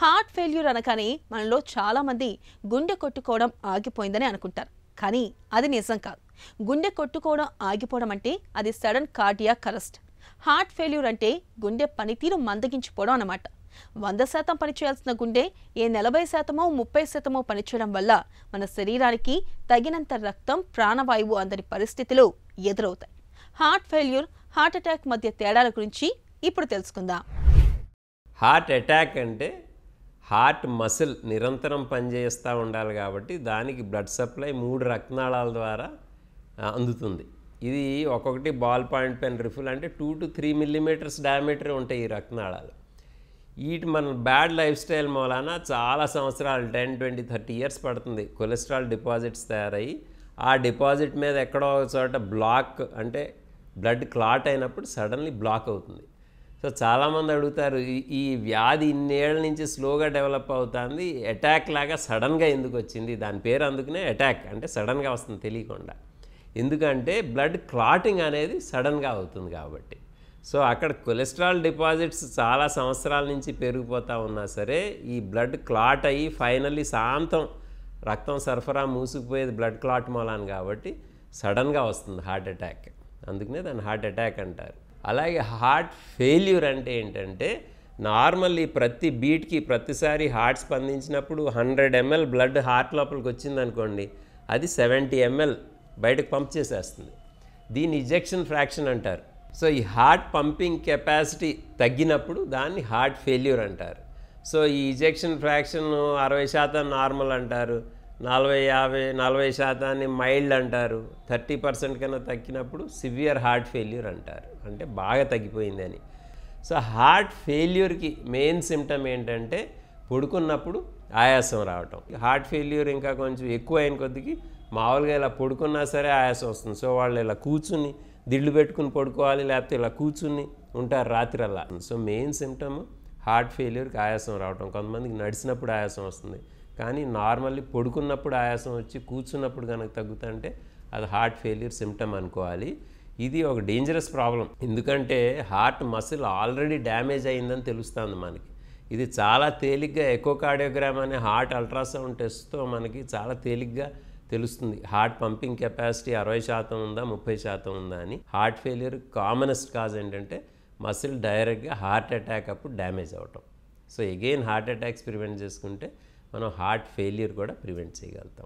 Heart failure అనగానే మనలో చాలా మంది గుండె కొట్టుకోవడం ఆగిపోయిందని అనుకుంటారు. కానీ అది నిజం కాదు. గుండె కొట్టుకోవడం ఆగిపోవడం అంటే అది sudden cardiac arrest. Heart failure అంటే గుండె పనితీరు మందగించిపోవడం అన్నమాట. 100% పనిచేయాల్సిన గుండె 40%, 30% పనిచేయడం వల్ల మన శరీరానికి తగినంత రక్తం, ప్రాణవాయువు అందని పరిస్థితులు ఎదురవుతాయి. హార్ట్ ఫెయిల్యూర్, హార్ట్ అటాక్ మధ్య తేడాల గురించి ఇప్పుడు తెలుసుకుందాం. హార్ట్ అటాక్ అంటే హార్ట్ మసిల్ నిరంతరం పనిచేస్తూ ఉండాలి కాబట్టి దానికి బ్లడ్ సప్లై 3 రక్తనాళాల ద్వారా అందుతుంది. ఇది ఒక్కొక్కటి బాల్ పాయింట్ పెన్ రిఫిల్ అంటే 2 to 3 millimeters డయామీటర్ ఉంటాయి ఈ రక్తనాళాలు. వీటి మన బ్యాడ్ లైఫ్ స్టైల్ మూలాన చాలా సంవత్సరాలు 10, 20, 30 years పడుతుంది కొలెస్ట్రాల్ డిపాజిట్స్ తయారయ్యి ఆ డిపాజిట్ మీద ఎక్కడో ఒక చోట బ్లాక్ అంటే బ్లడ్ క్లాట్ అయినప్పుడు సడన్లీ బ్లాక్ అవుతుంది. సో చాలామంది అడుగుతారు ఈ వ్యాధి ఇన్నేళ్ల నుంచి స్లోగా డెవలప్ అవుతుంది, అటాక్ లాగా సడన్గా ఎందుకు వచ్చింది? దాని పేరు అందుకనే అటాక్, అంటే సడన్గా వస్తుంది తెలియకుండా. ఎందుకంటే బ్లడ్ క్లాటింగ్ అనేది సడన్గా అవుతుంది కాబట్టి. సో అక్కడ కొలెస్ట్రాల్ డిపాజిట్స్ చాలా సంవత్సరాల నుంచి పెరిగిపోతూ ఉన్నా సరే ఈ బ్లడ్ క్లాట్ అయ్యి ఫైనల్లీ శాంతం రక్తం సరఫరా మూసుకుపోయేది బ్లడ్ క్లాట్ మూలాన్ని కాబట్టి సడన్గా వస్తుంది హార్ట్ అటాక్. అందుకనే దాన్ని హార్ట్ అటాక్ అంటారు. అలాగే హార్ట్ ఫెయిల్యూర్ అంటే ఏంటంటే నార్మల్లీ ప్రతి బీట్కి ప్రతిసారి హార్ట్ స్పందించినప్పుడు 100 ml బ్లడ్ హార్ట్ లోపలికి వచ్చిందనుకోండి, అది 70 ml బయటకు పంప్ చేసేస్తుంది. దీన్ని ఇజెక్షన్ ఫ్రాక్షన్ అంటారు. సో ఈ హార్ట్ పంపింగ్ కెపాసిటీ తగ్గినప్పుడు దాన్ని హార్ట్ ఫెయిల్యూర్ అంటారు. సో ఈ ఇజెక్షన్ ఫ్రాక్షన్ 60% నార్మల్ అంటారు, 40% మైల్డ్ అంటారు, 30% కన్నా తగ్గినప్పుడు సివియర్ హార్ట్ ఫెయిల్యూర్ అంటారు, అంటే బాగా తగ్గిపోయిందని. సో హార్ట్ ఫెయిల్యూర్కి మెయిన్ సిమ్టమ్ ఏంటంటే పడుకున్నప్పుడు ఆయాసం రావటం. హార్ట్ ఫెయిల్యూర్ ఇంకా కొంచెం ఎక్కువ అయిన కొద్దికి మామూలుగా ఇలా పడుకున్నా సరే ఆయాసం వస్తుంది. సో వాళ్ళు ఇలా కూర్చుని దిళ్ళు పెట్టుకుని పడుకోవాలి, లేకపోతే ఇలా కూర్చుని ఉంటారు రాత్రల్లా. సో మెయిన్ సిమ్టమ్ హార్ట్ ఫెయిల్యూర్కి ఆయాసం రావటం. కొంతమందికి నడిచినప్పుడు ఆయాసం వస్తుంది, కానీ నార్మల్లీ పడుకున్నప్పుడు ఆయాసం వచ్చి కూర్చున్నప్పుడు కనుక తగ్గుతుంటే అది హార్ట్ ఫెయిల్యూర్ సిమ్టమ్ అనుకోవాలి. ఇది ఒక డేంజరస్ ప్రాబ్లం, ఎందుకంటే హార్ట్ మసిల్ ఆల్రెడీ డ్యామేజ్ అయిందని తెలుస్తుంది మనకి. ఇది చాలా తేలిగ్గా ఎకోకార్డియోగ్రామ్ అనే హార్ట్ అల్ట్రాసౌండ్ టెస్ట్తో మనకి చాలా తేలిగ్గా తెలుస్తుంది హార్ట్ పంపింగ్ కెపాసిటీ 60% ఉందా 30% ఉందా అని. హార్ట్ ఫెయిల్యూర్ కామనెస్ట్ కాజ్ ఏంటంటే మసిల్ డైరెక్ట్గా హార్ట్ అటాక్ అప్పుడు డ్యామేజ్ అవటం. So again heart attacks prevent చేసుకుంటే మనం హార్ట్ ఫెయిల్యూర్ కూడా ప్రివెంట్ చేయగలుగుతాం.